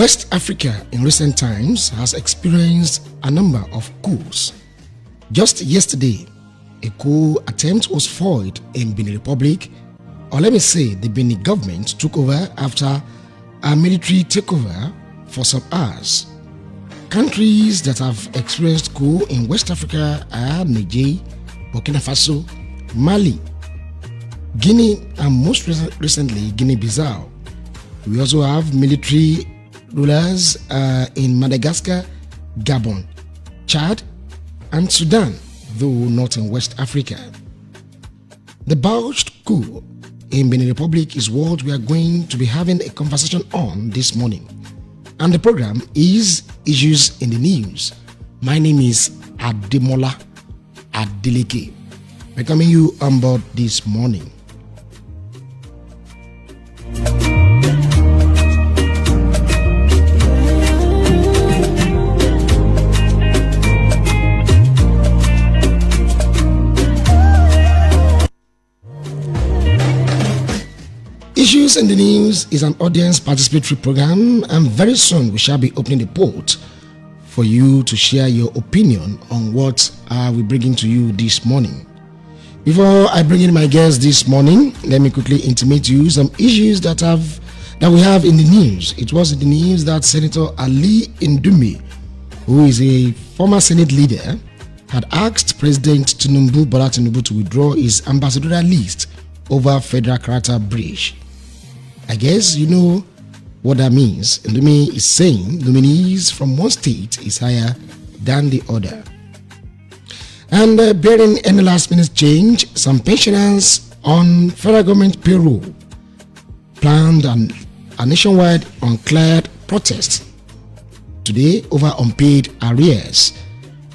West Africa in recent times has experienced a number of coups. Just yesterday, a coup attempt was foiled in Benin Republic, or let me say the Benin government took over after a military takeover for some hours. Countries that have experienced coup in West Africa are Niger, Burkina Faso, Mali, Guinea, and most recently Guinea-Bissau. We also have military rulers in Madagascar, Gabon, Chad, and Sudan, though not in West Africa. The botched coup in Benin Republic is what we are going to be having a conversation on this morning. And the program is Issues in the News. My name is Ademola Adeleke, welcoming you on board this morning. Issues in the News is an audience participatory program, and very soon we shall be opening the port for you to share your opinion on what we're bringing to you this morning. Before I bring in my guests this morning, let me quickly intimate to you some issues that we have in the news. It was in the news that Senator Ali Ndume, who is a former Senate leader, had asked President Bola Tinubu to withdraw his ambassadorial list over Federal Character Breach. I guess you know what that means. Ndume is saying nominees from one state is higher than the other. And bearing any last minute change, some pensioners on federal government payroll planned a nationwide uncleared protest today over unpaid arrears.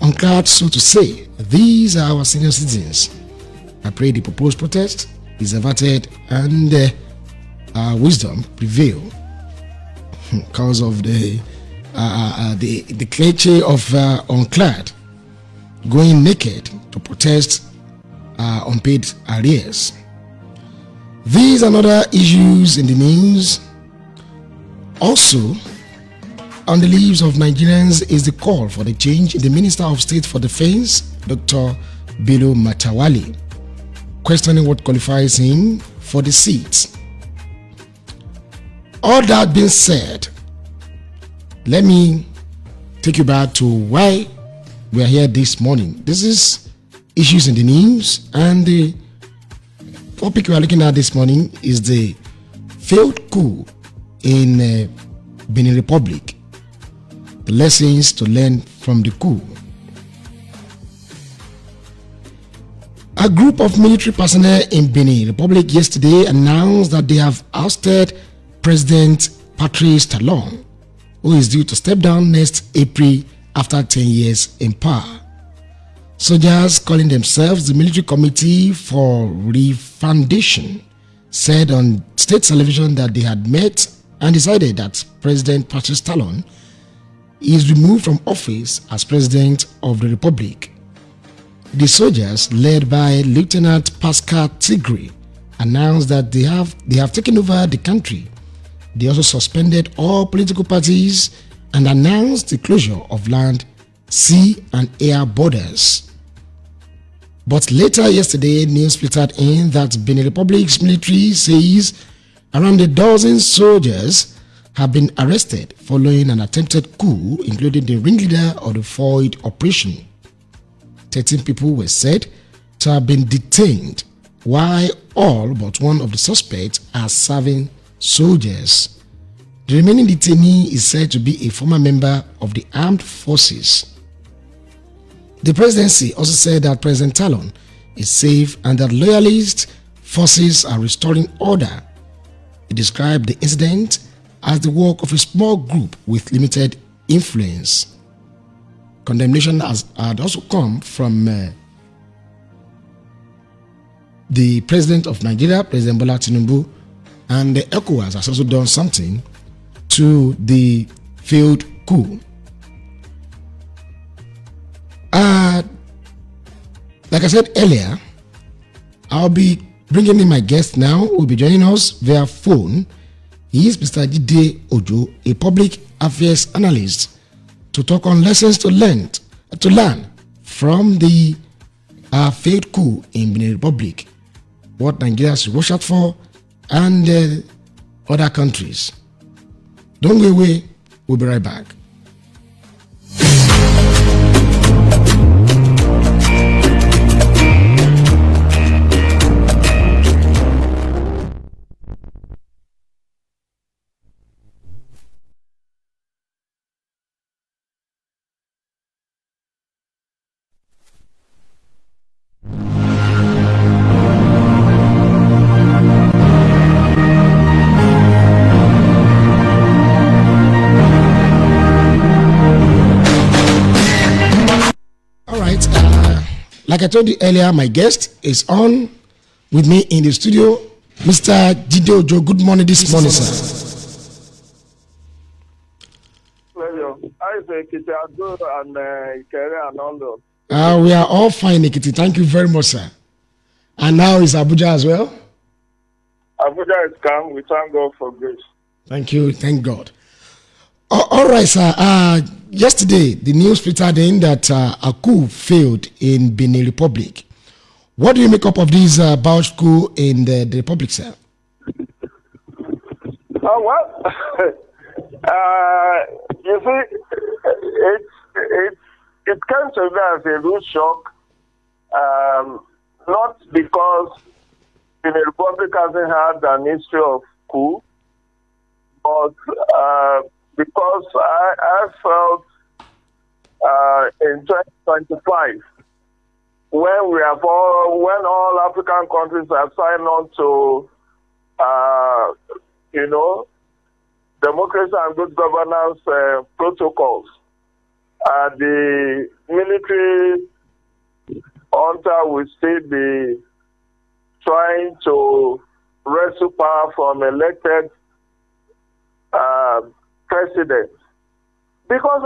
Uncleared, so to say. These are our senior citizens. I pray the proposed protest is averted and wisdom prevail because of the cliche of unclad going naked to protest unpaid arrears. These and other issues in the news. Also, on the lips of Nigerians is the call for the change in the Minister of State for Defense, Dr. Bello Matawalle, questioning what qualifies him for the seat. All that being said, let me take you back to why we are here this morning. This is Issues in the News, and the topic we are looking at this morning is the failed coup in Benin Republic, the lessons to learn from the coup. A group of military personnel in Benin Republic yesterday announced that they have ousted President Patrice Talon, who is due to step down next April after 10 years in power. Soldiers calling themselves the Military Committee for Refoundation said on state television that they had met and decided that President Patrice Talon is removed from office as President of the Republic. The soldiers, led by Lieutenant Pascal Tigre, announced that they have taken over the country. They also suspended all political parties and announced the closure of land, sea, and air borders. But later yesterday, news filtered in that Benin Republic's military says around a dozen soldiers have been arrested following an attempted coup, including the ringleader of the foiled operation. 13 people were said to have been detained, while all but one of the suspects are serving soldiers. The remaining detainee is said to be a former member of the armed forces. The presidency also said that President Talon is safe and that loyalist forces are restoring order. It described the incident as the work of a small group with limited influence. Condemnation had also come from the President of Nigeria, President Bola Tinubu, and the ECOWAS has also done something to the failed coup. Like I said earlier, I'll be bringing in my guest now, who will be joining us via phone He is Mr. Jide Ojo, a public affairs analyst, to talk on lessons to learn from the failed coup in Benin Republic, what Nigeria should watch out for, and other countries. Don't go away. We'll be right back. Like I told you earlier, my guest is on with me in the studio, Mr. Jide Ojo. Good morning this morning, sir. Pleasure. I say Ikiti Ado and Ikere and all. We are all fine, Ikiti. Thank you very much, sir. And now is Abuja as well? Abuja is calm. We thank God for grace. Thank you. Thank God. All right, sir. Yesterday, the news filtered in that a coup failed in Benin Republic. What do you make up of this botched coup in the Republic, sir? Well, you see, it came to me as a real shock, not because Benin Republic hasn't had an history of coup, but because I felt in 2025, when all African countries have signed on to, democracy and good governance protocols, the military junta will still be trying to wrestle power from elected president. Because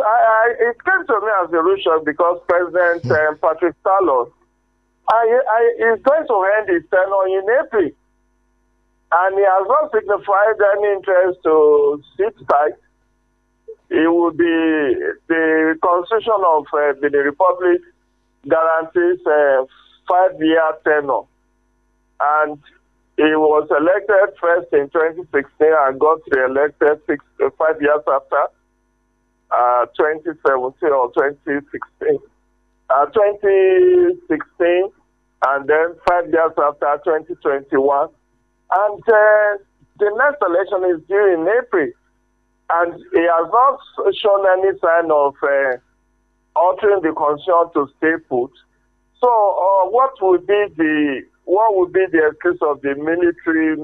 it came to me as a real shock because President Patrick Talon is going to end his tenure in April. And he has not signified any interest to sit tight. It would be the constitution of the Republic guarantees a 5-year tenure. And he was elected first in 2016 and got re-elected 5 years after 2017 or 2016. 2016 and then 5 years after 2021. And the next election is due in April. And he has not shown any sign of altering the constitution to stay put. So what would be the excuse of the military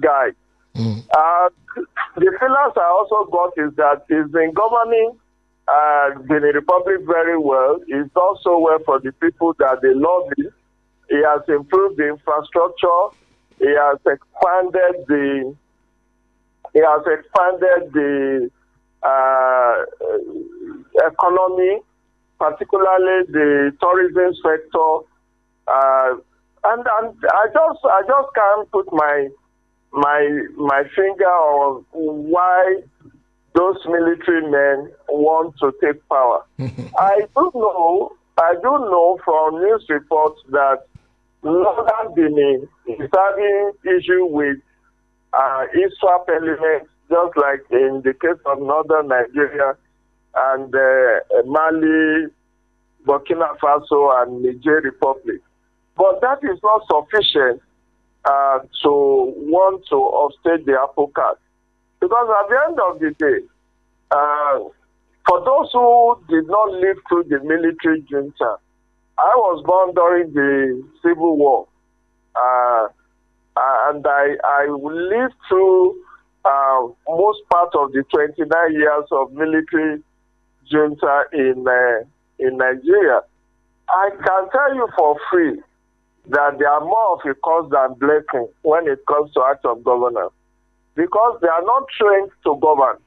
guy? The feelings I also got is that he's been governing the Republic very well. He's done so well for the people that they love him. He has improved the infrastructure. He has expanded the economy, particularly the tourism sector. And I just can't put my finger on why those military men want to take power. I do know from news reports that Northern Benin is having issue with ISWAP elements, just like in the case of Northern Nigeria and Mali, Burkina Faso, and Niger Republic. But that is not sufficient to want to upstage the apple cart. Because at the end of the day, for those who did not live through the military junta, I was born during the Civil War, and I lived through most part of the 29 years of military junta in Nigeria. I can tell you for free that they are more of a curse than blessing when it comes to acts of governance, because they are not trained to govern.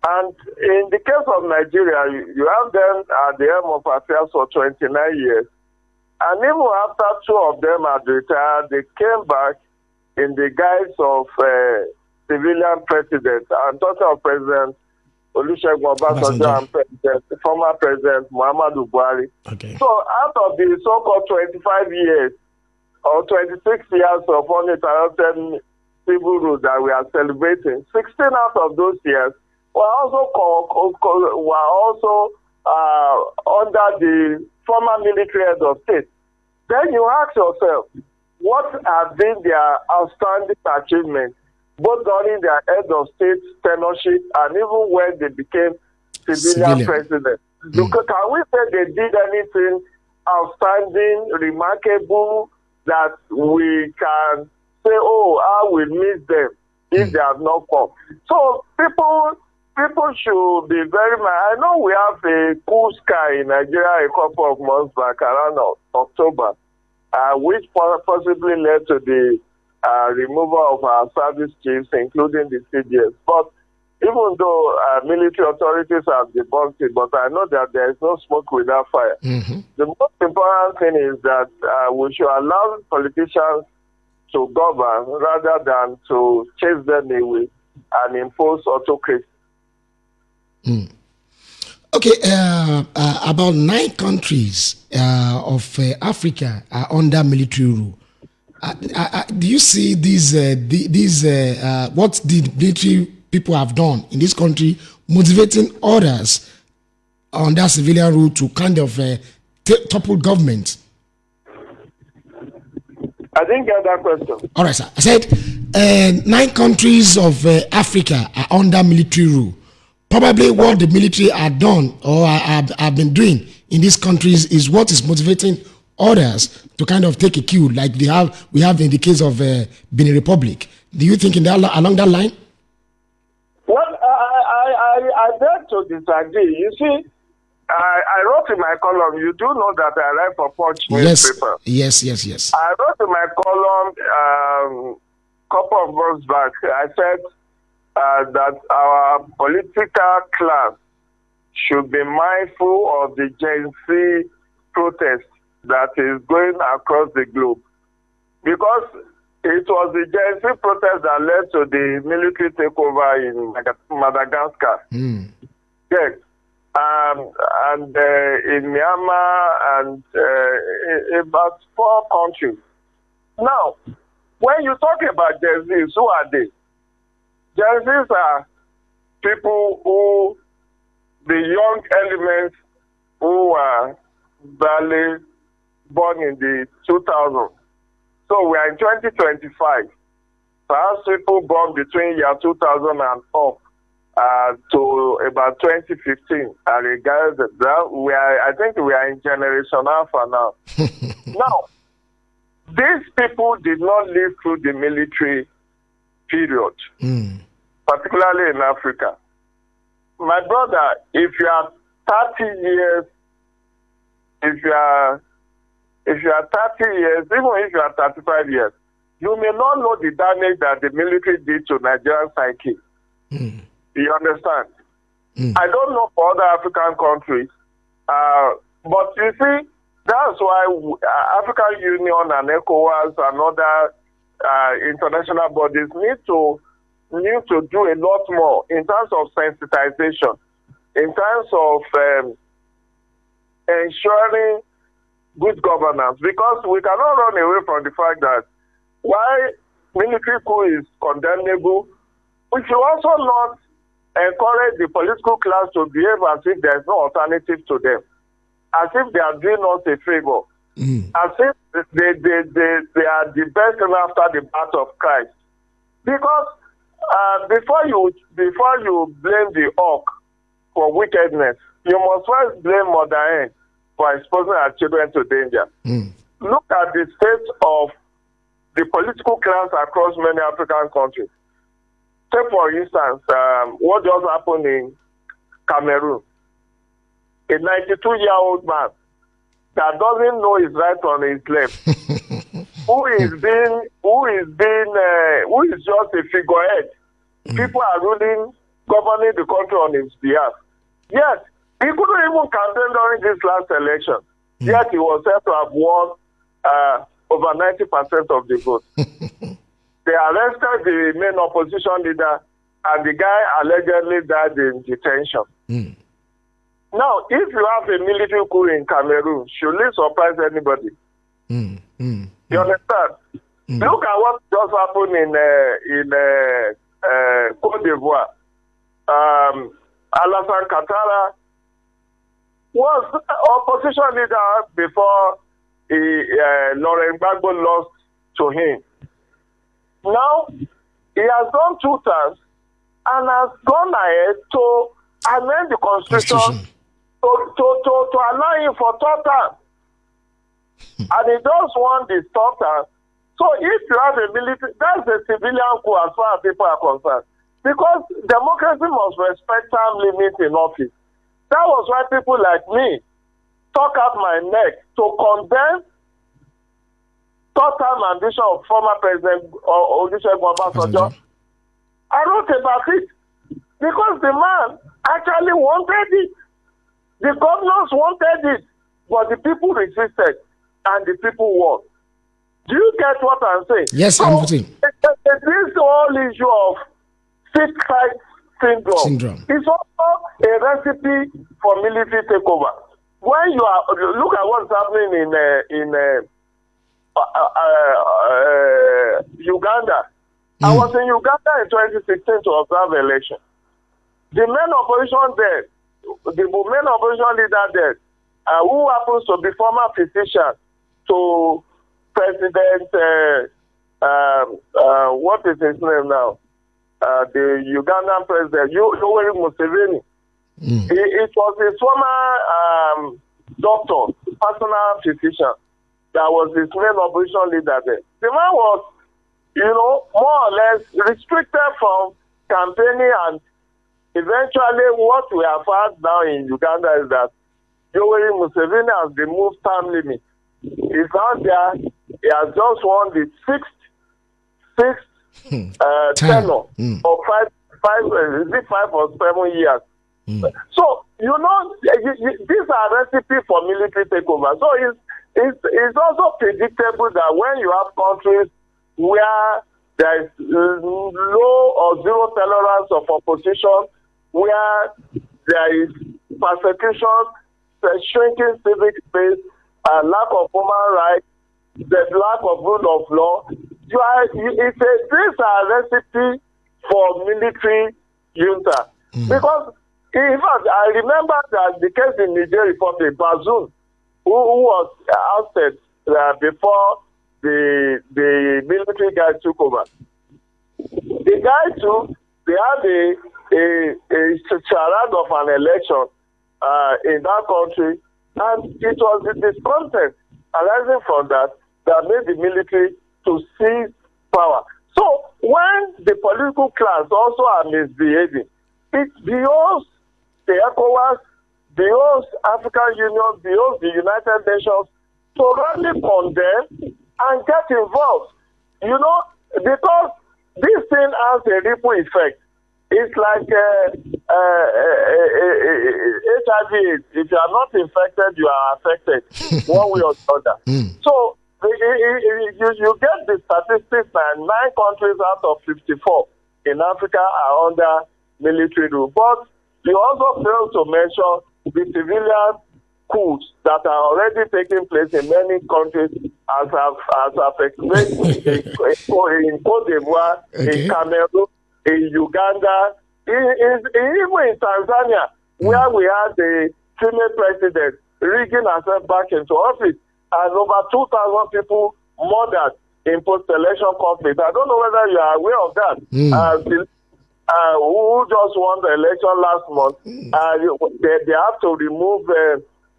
And in the case of Nigeria, you have them at the helm of affairs for 29 years. And even after 2 of them had retired, they came back in the guise of civilian president. I'm talking of President Olusegun Obasanjo and former President Muhammadu Buhari. Okay. So out of the so-called 25 years or 26 years of uninterrupted civil rule that we are celebrating, 16 out of those years were also under the former military head of state. Then you ask yourself, what have been their outstanding achievements, both during their head of state tenureship and even when they became civilian president? Can we say they did anything outstanding, remarkable, that we can say, oh, I will miss them if they have not come? So people should be very much. I know we have a coup sky in Nigeria a couple of months back, around October, which possibly led to the removal of our service chiefs, including the CDS. But even though military authorities have debunked it, but I know that there is no smoke without fire. The most important thing is that we should allow politicians to govern rather than to chase them away and impose autocracy. Okay, about 9 countries of Africa are under military rule. Do you see these what the military people have done in this country motivating others under civilian rule to kind of topple government? I didn't get that question. All right, sir. I said 9 countries of Africa are under military rule. Probably what the military have done or have been doing in these countries is what is motivating others to kind of take a cue, like we have in the case of Benin Republic. Do you think along that line? Well, I beg to disagree. You see, I wrote in my column, you do know that I write for Punch newspaper. Yes. I wrote in my column couple of months back, I said that our political class should be mindful of the Gen Z protest that is going across the globe. Because it was the Gen Z protest that led to the military takeover in Madagascar. Yes. And in Myanmar and about 4 countries. Now, when you talk about Gen Zs, who are they? Gen Zs are people who, the young elements who are barely born in the 2000s. So we are in 2025. Perhaps people born between year 2000 and up to about 2015. I regard that I think we are in Generation Alpha now. Now, these people did not live through the military period, particularly in Africa. My brother, if you are 30 years, if you are 30 years, even if you are 35 years, you may not know the damage that the military did to Nigerian psyche. You understand? I don't know for other African countries, but you see, that's why African Union and ECOWAS and other international bodies need to do a lot more in terms of sensitization, in terms of ensuring good governance, because we cannot run away from the fact that while military coup is condemnable, we should also not encourage the political class to behave as if there is no alternative to them, as if they are doing us a favor, as if they are the best thing after the birth of Christ. Because before you blame the hawk for wickedness, you must first blame Mother Hen for exposing our children to danger. Look at the state of the political class across many African countries. Take, for instance, what just happened in Cameroon. A 92-year-old man that doesn't know his right from his left, who is just a figurehead. People are governing the country on his behalf. Yes, he couldn't even campaign during this last election. Yet he was said to have won over 90% of the vote. They arrested the main opposition leader, and the guy allegedly died in detention. Now, if you have a military coup in Cameroon, should it surprise anybody? You understand? Look at what just happened in Côte d'Ivoire. Alassane Ouattara was opposition leader before Laurent Gbagbo lost to him. Now, he has done 2 terms and has gone ahead to amend the constitution to allow him for 3rd term. And he just won the 3rd term. So if you have a military, that's a civilian coup as far as people are concerned. Because democracy must respect term limits in office. That was why people like me talk out my neck to condemn 3rd term ambition of former President Olusegun Obasanjo. I wrote about it because the man actually wanted it. The governors wanted it, but the people resisted and the people won. Do you get what I'm saying? Yes, I'm getting. This whole issue of sick-side syndrome is also a recipe for military takeover. When you are, look at what's happening in Uganda. I was in Uganda in 2016 to observe the election. The main opposition there, the main opposition leader there, who happens to be former physician to President, what is his name now? The Ugandan president, Yoweri Museveni. It was his former doctor, personal physician, that was his main opposition leader there. The man was, more or less restricted from campaigning, and eventually what we have had now in Uganda is that Yoweri Museveni has removed term limit. He's out there. He has just won the sixth tenure of five or 7 years. So these are recipes for military takeover. So it's also predictable that when you have countries where there is low or zero tolerance of opposition, where there is persecution, shrinking civic space, lack of human rights, the lack of rule of law, these are recipe for military junta. Because in fact, I remember that the case in Niger Republic, Bazoum, who was ousted before the military guy took over. The guy too, they had a charade of an election in that country, and it was the discontent arising from that made the military to seize power. So when the political class also are misbehaving, it behoves the ECOWAS, behoves African Union, behoves the United Nations to really condemn and get involved. Because this thing has a ripple effect. It's like HIV. If you are not infected, you are affected one way or the other. So you get the statistics that 9 countries out of 54 in Africa are under military rule. But you also fail to mention the civilian coups that are already taking place in many countries, as I've explained in Côte d'Ivoire, in Cameroon, in Uganda, even in Tanzania, where we had the female president rigging herself back into office, and over 2,000 people murdered in post-election conflict. I don't know whether you are aware of that. Who just won the election last month? They have to remove.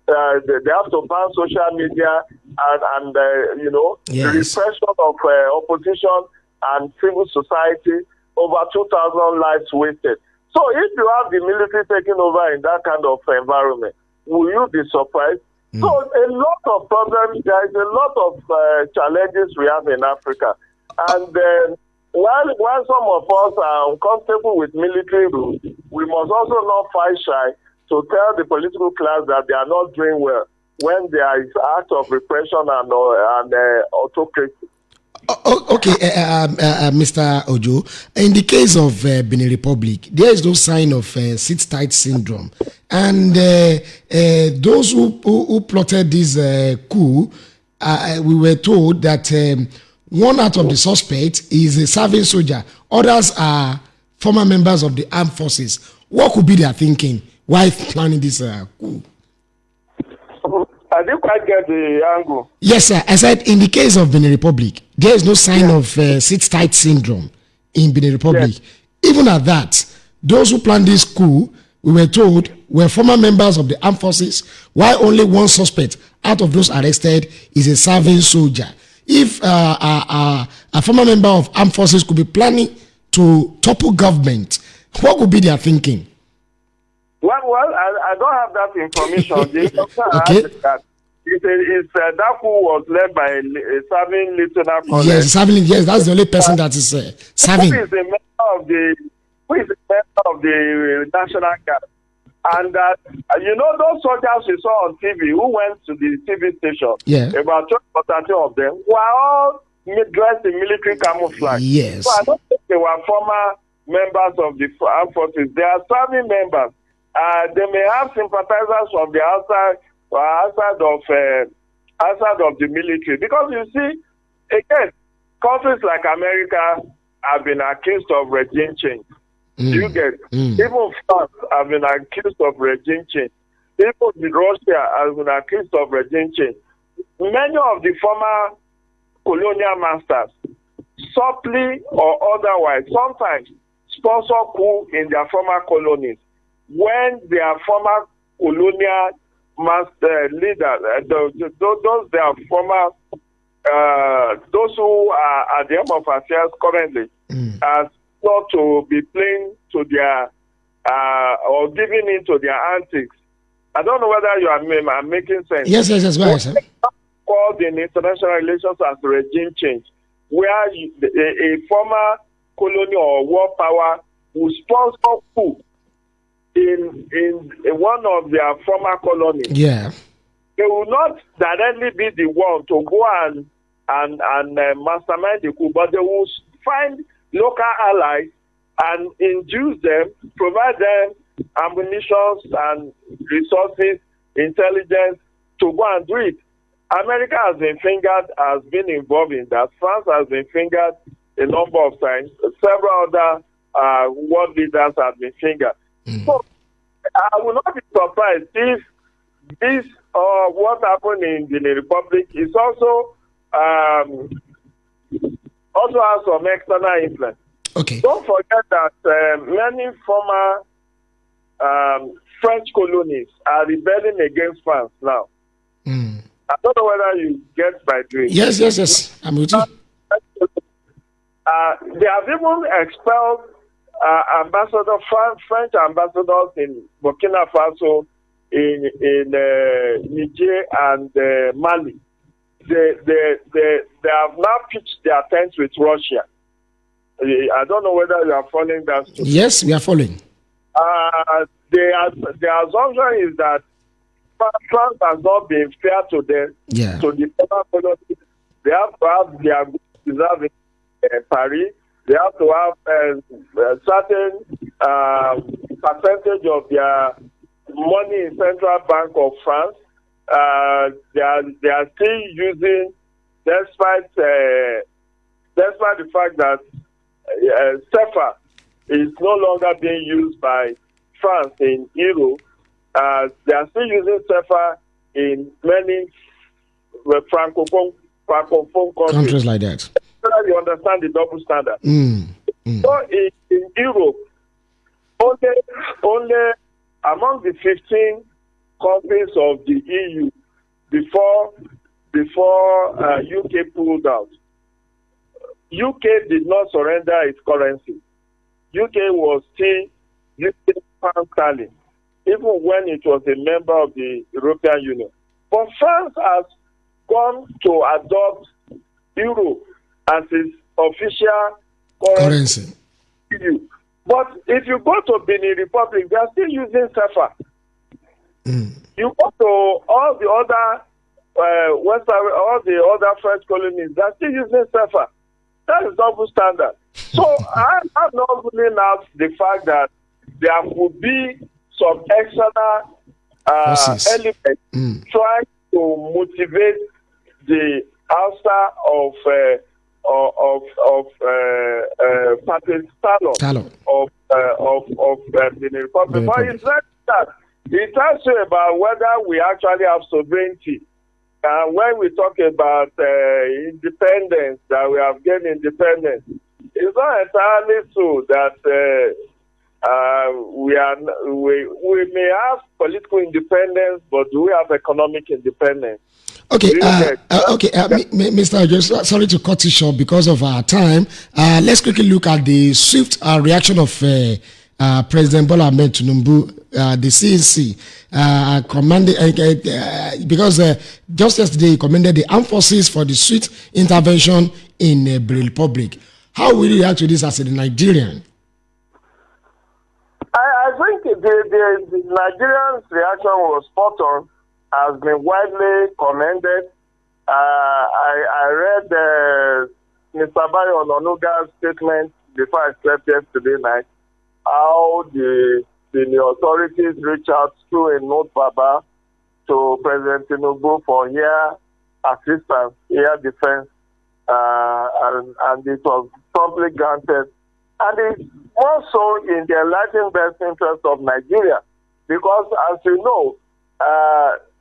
They have to ban social media and the repression of opposition and civil society. Over 2,000 lives wasted. So if you have the military taking over in that kind of environment, will you be surprised? So a lot of problems, there is a lot of challenges we have in Africa. And while some of us are uncomfortable with military rule, we must also not fight shy to tell the political class that they are not doing well when there is act of repression and autocracy. Okay, Mr. Ojo, in the case of Benin Republic, there is no sign of sit-tight syndrome. And those who plotted this coup, we were told that one out of the suspects is a serving soldier. Others are former members of the armed forces. What could be their thinking while planning this coup? I didn't quite get the angle. Yes, sir. I said in the case of Benin Republic, there is no sign of sit-tight syndrome in Benin Republic. Yes. Even at that, those who planned this coup, we were told, were former members of the armed forces, while only one suspect out of those arrested is a serving soldier. If a former member of armed forces could be planning to topple government, what would be their thinking? Well, I don't have that information. Okay. That coup was led by a serving lieutenant colonel. Yes, serving. Yes, that's the only person that is serving. Who is a member of the National Guard? And those soldiers we saw on TV who went to the TV station. Yeah. About 12 or 13 of them were all dressed in military camouflage. Yes. So I don't think they were former members of the armed forces. They are serving members. They may have sympathizers from the outside of the military, because you see, again, countries like America have been accused of regime change. You get even France have been accused of regime change. Even Russia has been accused of regime change. Many of the former colonial masters, subtly or otherwise, sometimes sponsor coup in their former colonies when their former colonial master leaders, those who are at the helm of affairs currently, are not to be playing to their or giving in to their antics. I don't know whether you are making sense. Yes, right, sir. Called in international relations as regime change, where a former colonial or war power will sponsor coup in one of their former colonies. Yeah. They will not directly be the one to go and mastermind the coup, but they will find local allies and induce them, provide them ammunition and resources, intelligence to go and do it. America has been involved in that. France has been fingered a number of times. Several other world leaders have been fingered. So I will not be surprised if this what happened in the Republic is also has some external influence. Okay. Don't forget that many former French colonies are rebelling against France now. I don't know whether you get my dream. Yes. I'm with you. They have even expelled French ambassadors in Burkina Faso, in Niger and Mali. They have now pitched their tents with Russia. I don't know whether you are following that story. Yes, we are following. Their assumption is that France has not been fair to them. Yeah. To the former colonies. They have to have their goods preserved in Paris. They have to have a certain percentage of their money in Central Bank of France. They are still using, despite the fact that CFA is no longer being used by France in Europe. They are still using CFA in many francophone countries like that. You understand the double standard. So in Europe, only among the 15 countries of the EU before UK pulled out, UK did not surrender its currency. UK was still using pound sterling, even when it was a member of the European Union. But France has gone to adopt euro as its official currency. But if you go to Benin Republic, they are still using CFA. You go to all the other all the other French colonies, they're still using CFA. That is double standard. So I'm not ruling out the fact that there could be some external elements trying to motivate the ouster of Patrice Talon of the Republic. But it's not that. It tells you about whether we actually have sovereignty. And when we talk about independence, that we have gained independence, it's not entirely so that we may have political independence, but do we have economic independence? Okay, Mr. Ojo, sorry to cut you short because of our time. Let's quickly look at the swift reaction of President Bola Ahmed Tinubu, the CNC, commanded because just yesterday he commended the armed forces for the swift intervention in Benin Republic. How will you react to this as a Nigerian? I think the Nigerian's reaction was spot on, has been widely commended. I read Mr. Bayo Ononuga's statement before I slept yesterday night, how the authorities reached out through a note baba to President Tinubu for air assistance, air defense, and it was promptly granted. And it's also in the enlightened best interest of Nigeria, because as you know,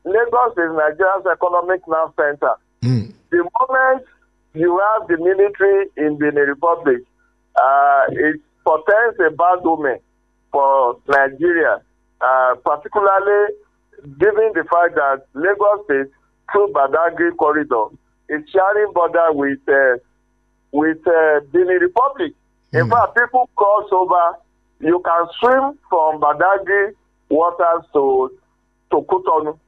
Lagos is Nigeria's economic nerve center. The moment you have the military in Benin Republic, it portends a bad omen for Nigeria, particularly given the fact that Lagos State, through Badagry corridor, is sharing border with Benin Republic. In fact, people cross over. You can swim from Badagry waters to Cotonou.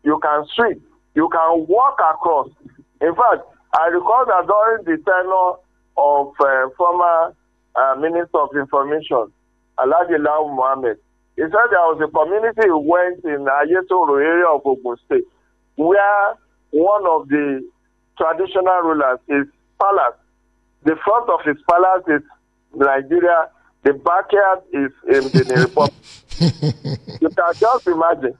You can swim. You can walk across. In fact, I recall that during the tenure of former Minister of Information, Alhaji Lau Mohammed, he said there was a community who went in Ayetoro area of Ogun State, where one of the traditional rulers is palace. The front of his palace is Nigeria. The backyard is in the Republic. You can just imagine.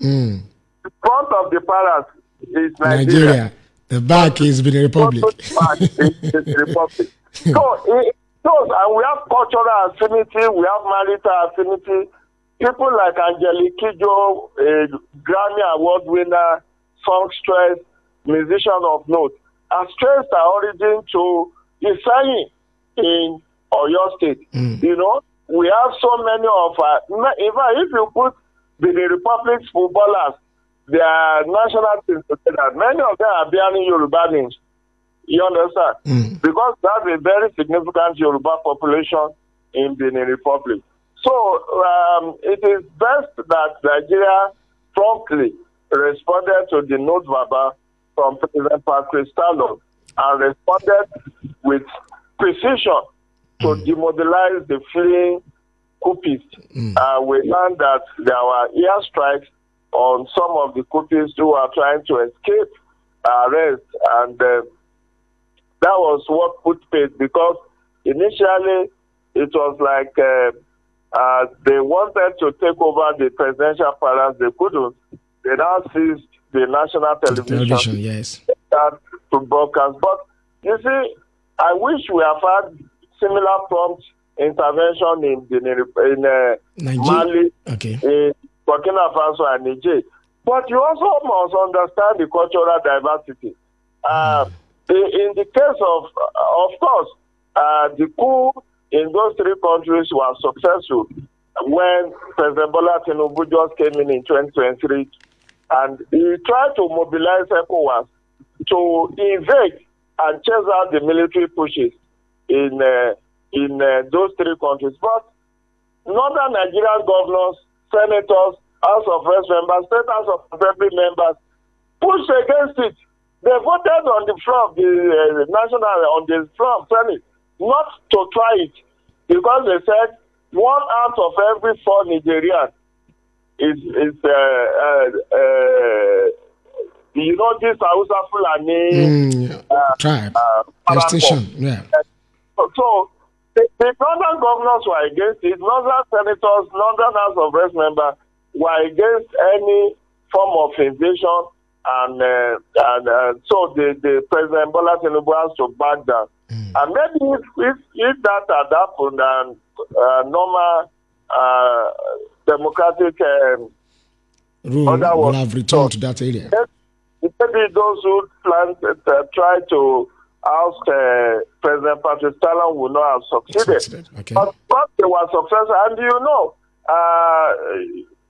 The front of the palace is Nigeria. The back is the Republic. The back is the Republic. So it shows, and we have cultural affinity, we have marital affinity. People like Angelique Kidjo, a Grammy Award winner, songstress, musician of note, has traced our origin to Isayi in Oyo State. You know, we have so many of our. In fact, if you put the Republic's footballers, their national teams together, many of them are bearing Yoruba names. You understand? Because that's a very significant Yoruba population in Benin Republic. So it is best that Nigeria promptly responded to the note baba from President Patrice Talon and responded with precision to demobilize the fleeing coupists. We learned that there were airstrikes on some of the coupists who are trying to escape arrest, and that was what put pace, because initially it was like they wanted to take over the presidential palace. They couldn't. They now seized the national television. Yes. To broadcast. But you see, I wish we have had similar prompt intervention in Mali, in Burkina Faso and Niger. But you also must understand the cultural diversity. In the case of course, the coup in those three countries was successful when President Bola Tinubu just came in 2023, and he tried to mobilize ECOWAS to invade and chase out the military pushes in those three countries. But northern Nigerian governors, senators, House of Reps members, State House of Assembly members pushed against it. They voted on the floor of the floor of Senate not to try it, because they said 1 out of every 4 Nigerians is you know, this Hausa Fulani tribe, extinction, yeah. So the northern governors were against it. Northern senators, northern House of Reps members were against any form of invasion, and so the President Bola Tinubu has to back down. And maybe if that had happened and normal democratic rule will have returned to that area. Maybe those who try to oust President Patrice Talon would not have succeeded. Okay. But they were successful, and you know,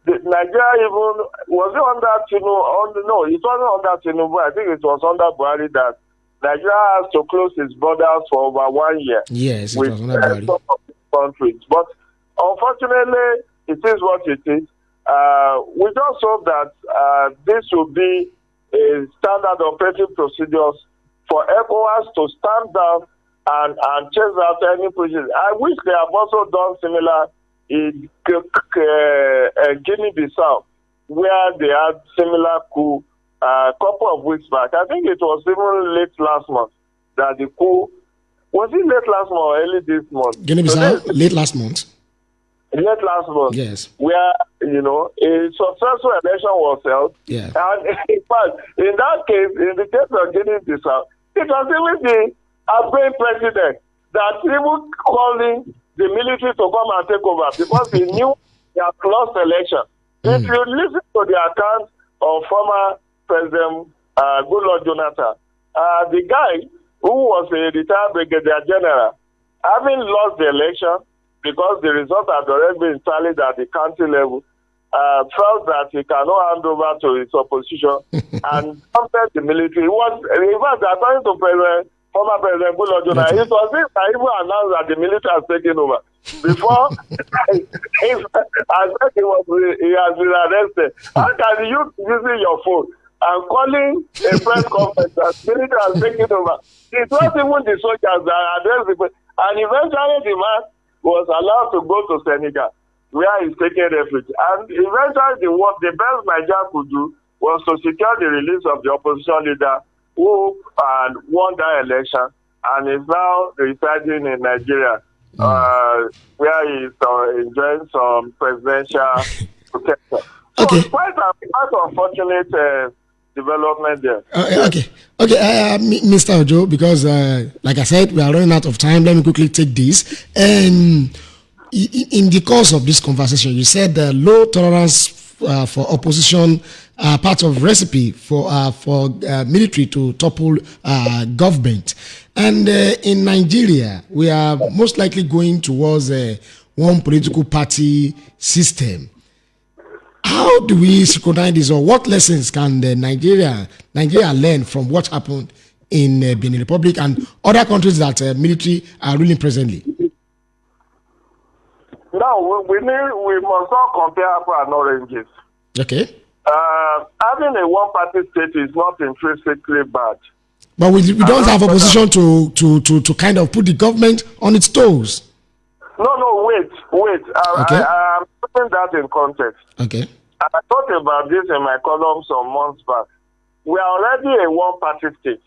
Nigeria even was it under Tinubu? No, it wasn't under Tinubu. I think it was under Buhari that Nigeria has to close its borders for over 1 year. Yes, it was under Buhari. Some of the countries, but unfortunately, it is what it is. We just hope that this will be a standard operating procedures for ECOWAS to stand down and chase out any position. I wish they have also done similar in Guinea-Bissau, where they had similar coup a couple of weeks back. I think it was even late last month that the coup, was it late last month or early this month? Guinea-Bissau, late last month. Late last month. Yes. Where, you know, a successful election was held. Yeah. And in fact, in that case, in the case of Guinea-Bissau, it was even the outgoing president that even calling the military to come and take over because he knew he had lost the election. If you listen to the account of former President Goodluck Jonathan, the guy who was a retired brigadier general, having lost the election because the result had already been tallied at the county level, felt that he cannot hand over to his opposition and compared the military. It was, in fact, according to former President Goodluck Jonathan, it was this that even announced that the military has taken over. Before, I said he has been arrested. How can you using your phone and calling a press conference that the military has taken over? It's not even the soldiers that addressed the and eventually the man was allowed to go to Senegal, where he's taking refuge. And eventually the best Nigeria could do was to secure the release of the opposition leader who won that election and is now residing in Nigeria, where he's enjoying some presidential protection. So it's quite an unfortunate development there. Okay, Mr. Ojo, because like I said, we are running out of time. Let me quickly take this. In the course of this conversation, you said low tolerance for opposition part of recipe for military to topple government. And in Nigeria, we are most likely going towards one political party system. How do we synchronize this, or what lessons can Nigeria learn from what happened in Benin Republic and other countries that military are ruling presently? Now, we must not compare apples and oranges. Okay. Having a one-party state is not intrinsically bad. But we don't have opposition to kind of put the government on its toes. No, wait. Okay. I'm putting that in context. Okay. I thought about this in my column some months back. We are already a one-party state.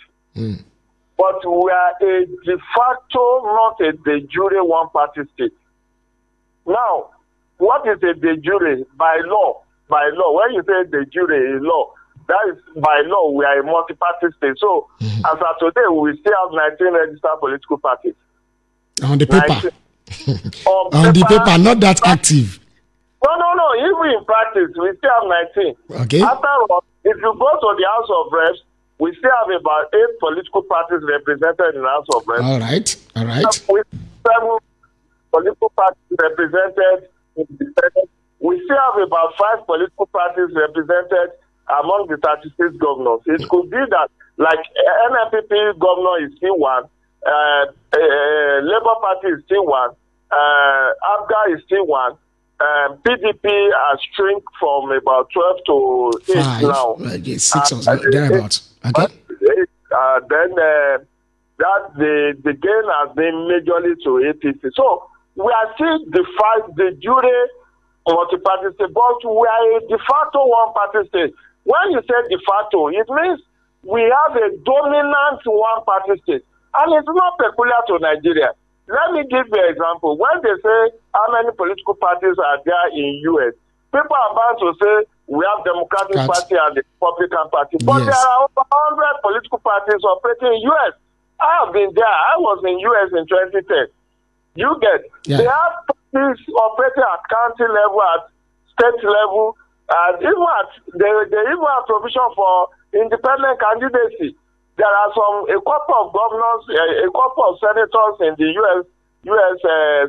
But we are a de facto, not a de jure one-party state. Now, what is a de jure? By law. When you say de jure is law, that is by law we are a multi-party state. So, as of today, we still have 19 registered political parties. On the paper. On the paper, not that active. No. Even in practice, we still have 19. Okay. After all, if you go to the House of Reps, we still have about 8 political parties represented in the House of Reps. All right. With 7 political parties represented in the Senate. We still have about 5 political parties represented among the 36 governors. It could be that, like, NPP governor is still one, Labour Party is still one, ABGA is still one, PDP has shrunk from about 12 to 8 now. 6 or thereabouts. Okay. Then that the gain has been majorly to APC. So we are still the jure multi-party state, but we are a de facto one-party state. when you say de facto, it means we have a dominant one-party state. And it's not peculiar to Nigeria. Let me give you an example. When they say how many political parties are there in U.S., people are bound to say we have Democratic Party and the Republican Party. But there are over 100 political parties operating in U.S. I have been there. I was in U.S. in 2010. You get. They have parties operating at county level, at state level, and even at they even have provision for independent candidacy. There are a couple of governors, a couple of senators in the U.S.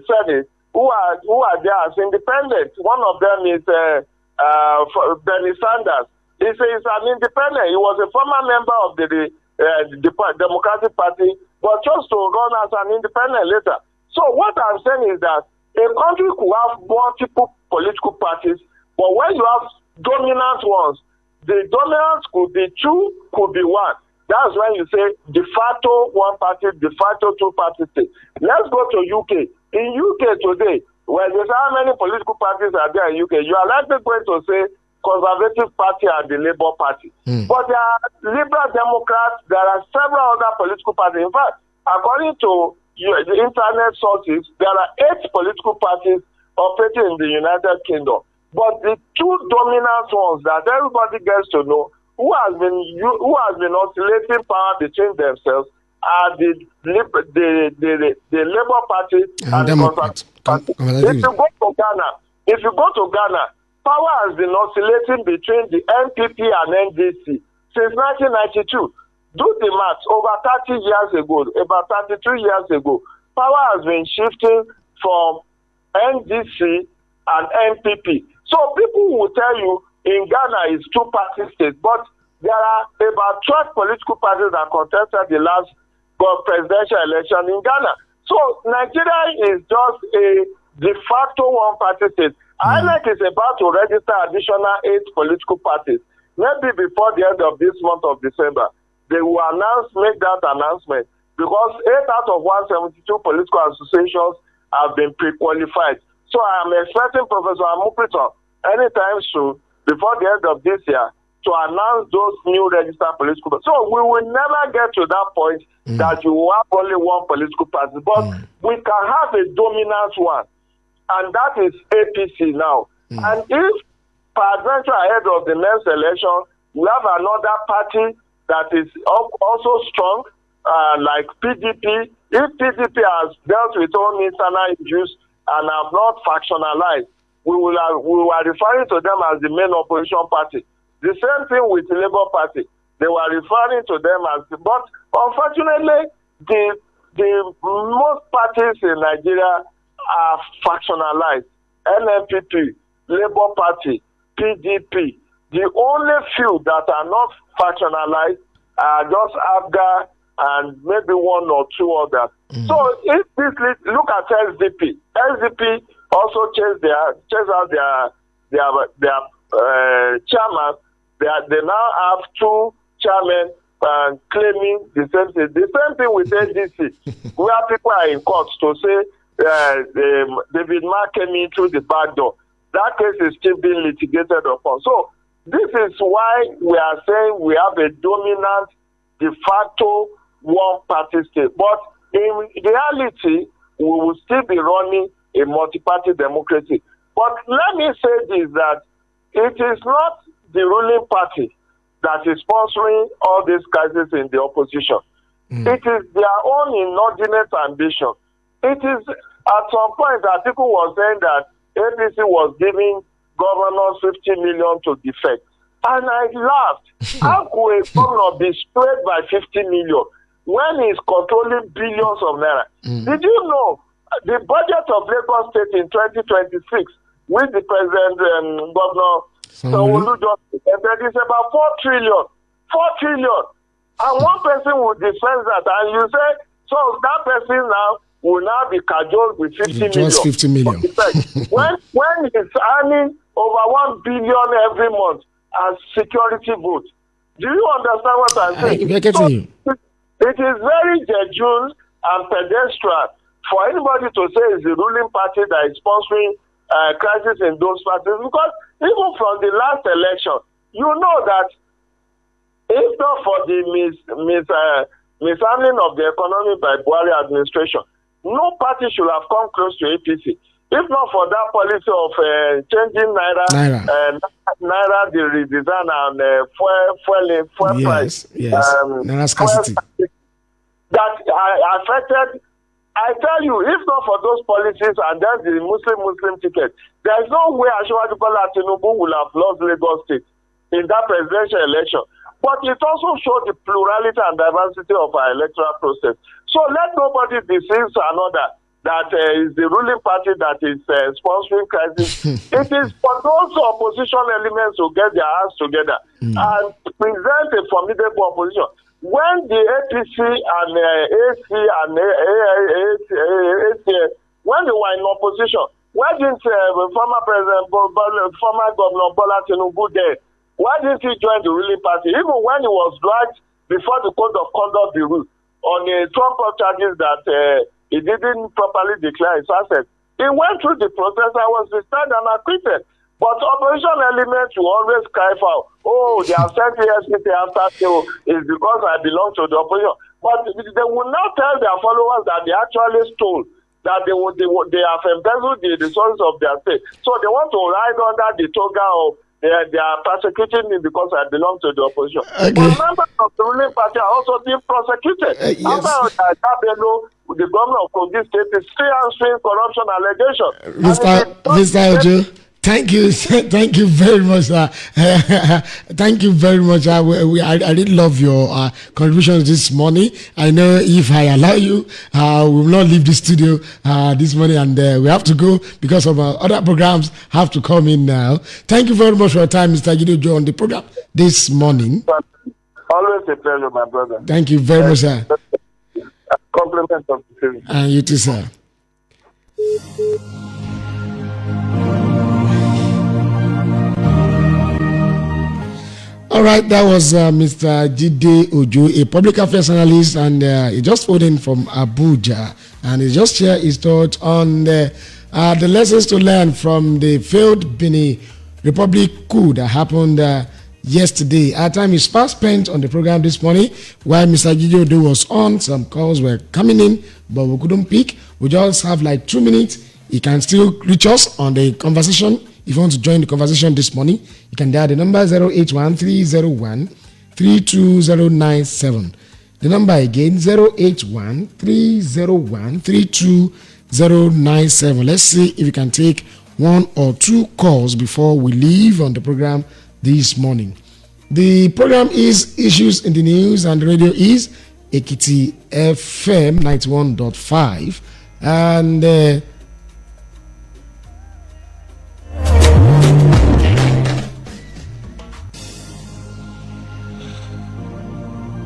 Senate who are there as independent. One of them is Benin Sanders. He's an independent. He was a former member of the Democratic Party, but chose to run as an independent later. So what I'm saying is that a country could have multiple political parties, but when you have dominant ones, the dominant could be two, could be one. That's when you say de facto one party, de facto two party state. Let's go to UK. In UK today, when they say how many political parties are there in UK, you are likely going to say Conservative Party and the Labour Party. But there are Liberal Democrats, there are several other political parties. In fact, according to the internet sources, there are 8 political parties operating in the United Kingdom. But the two dominant ones that everybody gets to know, who has been oscillating power between themselves, are the Labour Party and the Conservative Party. If you go to Ghana, power has been oscillating between the NPP and NDC since 1992. Do the math. Over 30 years ago, about 32 years ago, power has been shifting from NDC and NPP. So people will tell you in Ghana is two-party state, but there are about 12 political parties that contested the last presidential election in Ghana. So Nigeria is just a de facto one-party state. INEC is about to register additional 8 political parties. Maybe before the end of this month of December, they will make that announcement, because 8 out of 172 political associations have been pre-qualified. So I am expecting Professor Amupiton anytime soon, before the end of this year, to announce those new registered political parties. So we will never get to that point that you will have only one political party, but we can have a dominant one, and that is APC now. And if, peradventure, ahead of the next election, we have another party that is also strong, like PDP. If PDP has dealt with own internal issues and have not factionalized, we are referring to them as the main opposition party. The same thing with the Labour Party. They were referring to them as, but unfortunately, the most parties in Nigeria are factionalized. NNPP, Labour Party, PDP. The only few that are not factionalized are just ABGA and maybe one or two others. So if this, look at SDP. SDP also chased out their chairman. They now have 2 chairmen claiming the same thing. The same thing with NDC, where people are in court to say David Mark came in through the back door. That case is still being litigated upon. So this is why we are saying we have a dominant de facto one-party state. But in reality, we will still be running a multi-party democracy. But let me say this, that it is not the ruling party that is sponsoring all these crises in the opposition. It is their own inordinate ambition. It is, at some point, that people were saying that APC was giving governors 50 million to defect. And I laughed. How could a governor be sprayed by 50 million when he's controlling billions of naira? Did you know the budget of Lagos State in 2026, with the president and Governor Sanwo-Olu just presented, is about 4 trillion. 4 trillion. And one person will defend that, and you say, so that person now will now be cajoled with 50 million. Just 50 million. when he's earning over 1 billion every month as security vote. Do you understand what I'm saying? It is very jejune and pedestrian for anybody to say it's the ruling party that is sponsoring crisis in those parties, because even from the last election, you know that if not for the mishandling of the economy by Buhari administration, no party should have come close to APC. If not for that policy of changing Naira, the redesign and fuel price, Naira scarcity, that affected. I tell you, if not for those policies and then the Muslim ticket, there is no way Asiwaju Bola Tinubu will have lost Lagos State in that presidential election. But it also showed the plurality and diversity of our electoral process. So let nobody deceive another that is the ruling party that is sponsoring crisis. It is for those opposition elements to get their hands together and present a formidable opposition. When the APC and AC and ACS, when they were in opposition, why didn't former Governor Bola Tinubu there? Why didn't he join the ruling party? Even when he was dragged before the Code of Conduct Bureau on Trump charges that he didn't properly declare his assets, he went through the process and was discharged and acquitted. But opposition elements will always cry for, they have sent ESPT after sale is because I belong to the opposition. But they will not tell their followers that they actually stole, that they have embezzled the resources of their state. So they want to ride under the toga of they are persecuting me because I belong to the opposition. Okay. But members of the ruling party are also being prosecuted. Yes. The governor of Kogi State is still answering corruption allegations. Mr. Ojo, thank you very much, sir. Thank you very much. I really love your contributions this morning. I know if I allow you, we will not leave the studio this morning, and we have to go because of our other programs have to come in now. Thank you very much for your time, Mr. Jide Ojo, on the program this morning. Always a pleasure, my brother. Thank you very much, sir. Compliment of the series. And you too, sir. All right, that was Mr. Jide Ojo, a public affairs analyst, and he just phoned in from Abuja, and he just shared his thoughts on the lessons to learn from the failed Benin Republic coup that happened yesterday. Our time is fast spent on the program this morning. While Mr. Jide Ojo was on, some calls were coming in, but we couldn't pick. We just have like 2 minutes. You can still reach us on the conversation. If you want to join the conversation this morning, you can dial the number 081-301-32097. The number again, 081-301-32097. Let's see if you can take 1 or 2 calls before we leave on the program this morning. The program is Issues in the News, and the radio is Ekiti FM 91.5. And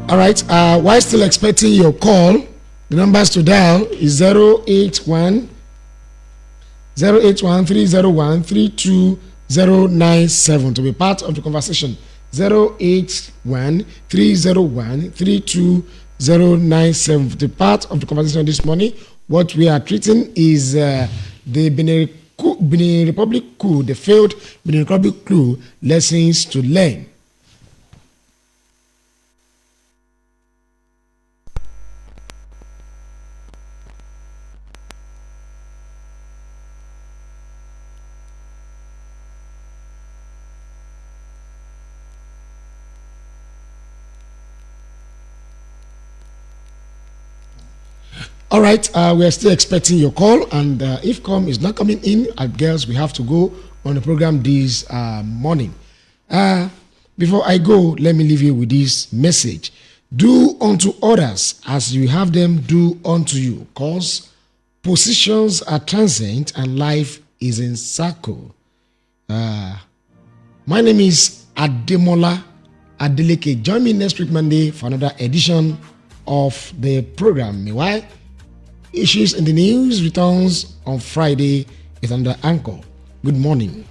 all right, while still expecting your call, the numbers to dial is 081-301-32097 to be part of the conversation. 081-301-32097 to be part of the conversation this morning. What we are treating is the Benin Republic coup, the failed Benin Republic coup, lessons to learn. All right, we are still expecting your call, and if come is not coming in, I guess we have to go on the program this morning. Before I go, let me leave you with this message. Do unto others as you have them do unto you, cause positions are transient and life is in circle. My name is Ademola Adeleke. Join me next week Monday for another edition of the program. Meanwhile, Issues in the News returns on Friday with another anchor. Good morning.